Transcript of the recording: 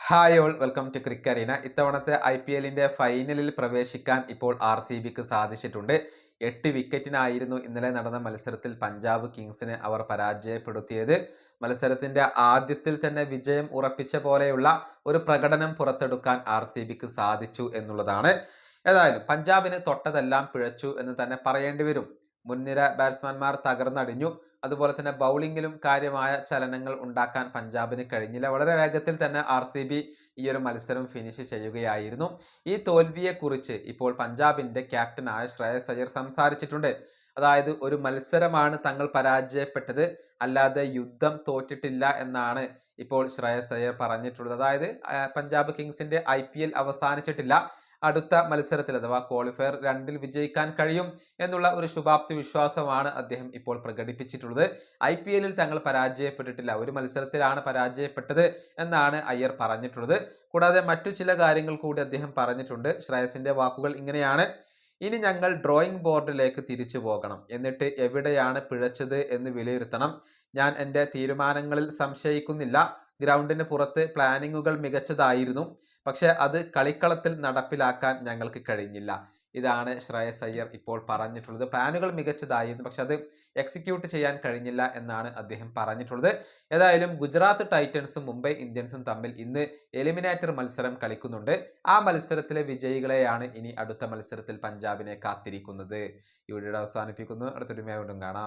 Hi all welcome to Crick Arena. ഇത്തവണത്തെ IPLന്റെ ഫൈനലിൽ പ്രവേശിക്കാൻ ഇപ്പോൾ RCBക്ക് സാധിച്ചിട്ടുണ്ട്. 8 വിക്കറ്റിനായിരുന്നു ഇന്നലെ നടന്ന മത്സരത്തിൽ പഞ്ചാബ് കിങ്സിനെ അവർ പരാജയപ്പെടുത്തിയത്. മത്സരത്തിന്റെ ആദ്യത്തിൽ തന്നെ വിജയം ഉറപ്പിച്ച പോലെയുള്ള ഒരു പ്രകടനം പുറത്തെടുക്കാൻ RCBക്ക് സാധിച്ചു എന്നുള്ളതാണ്. ഏതായാലും പഞ്ചാബിന് തൊട്ടതെല്ലാം പിഴച്ചു എന്ന് തന്നെ പറയേണ്ടി വരും. മുൻനിര ബാറ്റ്സ്മാൻമാർ തകർന്നടിഞ്ഞു. അതുപോലെ തന്നെ ബൗളിങ്ങിലും കാര്യമായ ചലനങ്ങൾ ഉണ്ടാക്കാൻ പഞ്ചാബിന് കഴിഞ്ഞില്ല. വളരെ വേഗത്തിൽ തന്നെ RCB ഈ ഒരു മത്സരം ഫിനിഷ് ചെയ്യുകയായിരുന്നു. ഈ തോൽവിയെക്കുറിച്ച് ഇപ്പോൾ പഞ്ചാബിന്റെ ക്യാപ്റ്റനായ ശ്രേയസ് അയ്യർ സംസാരിച്ചിട്ടുണ്ട്. അതായത് ഒരു മത്സരമാണ് തങ്ങൾ പരാജയപ്പെട്ടത്, അല്ലാതെ യുദ്ധം തോറ്റിട്ടില്ല എന്നാണ് ഇപ്പോൾ ശ്രേയസ് അയ്യർ പറഞ്ഞിട്ടുള്ളത്. അതായത് പഞ്ചാബ് കിങ്സിന്റെ IPL അവസാനിച്ചിട്ടില്ല. അടുത്ത മത്സരത്തിൽ അഥവാ ക്വാളിഫയർ 2 വിജയിക്കാൻ കഴിയും എന്നുള്ള ഒരു ശുഭാപ്തി വിശ്വാസമാണ് അദ്ദേഹം ഇപ്പോൾ പ്രകടിപ്പിച്ചിട്ടുള്ളത്. IPLൽ തങ്ങൾ പരാജയപ്പെട്ടിട്ടില്ല, ഒരു മത്സരത്തിലാണ് പരാജയപ്പെട്ടത് എന്നാണ് അയ്യർ പറഞ്ഞിട്ടുള്ളത്. കൂടാതെ മറ്റു ചില കാര്യങ്ങൾ കൂടി അദ്ദേഹം പറഞ്ഞിട്ടുണ്ട്. ശ്രേയസിന്റെ വാക്കുകൾ ഇങ്ങനെയാണ്: ഇനി ഞങ്ങൾ ഡ്രോയിങ് ബോർഡിലേക്ക് തിരിച്ചു പോകണം, എന്നിട്ട് എവിടെയാണ് പിഴച്ചത് എന്ന് വിലയിരുത്തണം. ഞാൻ എൻ്റെ തീരുമാനങ്ങളിൽ സംശയിക്കുന്നില്ല. ഗ്രൗണ്ടിന് പുറത്ത് പ്ലാനിങ്ങുകൾ മികച്ചതായിരുന്നു, പക്ഷെ അത് കളിക്കളത്തിൽ നടപ്പിലാക്കാൻ ഞങ്ങൾക്ക് കഴിഞ്ഞില്ല. ഇതാണ് ശ്രേയസ് അയ്യർ ഇപ്പോൾ പറഞ്ഞിട്ടുള്ളത്. പ്ലാനുകൾ മികച്ചതായിരുന്നു, പക്ഷെ അത് എക്സിക്യൂട്ട് ചെയ്യാൻ കഴിഞ്ഞില്ല എന്നാണ് അദ്ദേഹം പറഞ്ഞിട്ടുള്ളത്. ഏതായാലും ഗുജറാത്ത് ടൈറ്റൻസും മുംബൈ ഇന്ത്യൻസും തമ്മിൽ ഇന്ന് എലിമിനേറ്റർ മത്സരം കളിക്കുന്നുണ്ട്. ആ മത്സരത്തിലെ വിജയികളെയാണ് ഇനി അടുത്ത മത്സരത്തിൽ പഞ്ചാബിനെ കാത്തിരിക്കുന്നത്. ഈ വീഡിയോ അവസാനിപ്പിക്കുന്നു. അടുത്തൊരു വീണ്ടും കാണാം.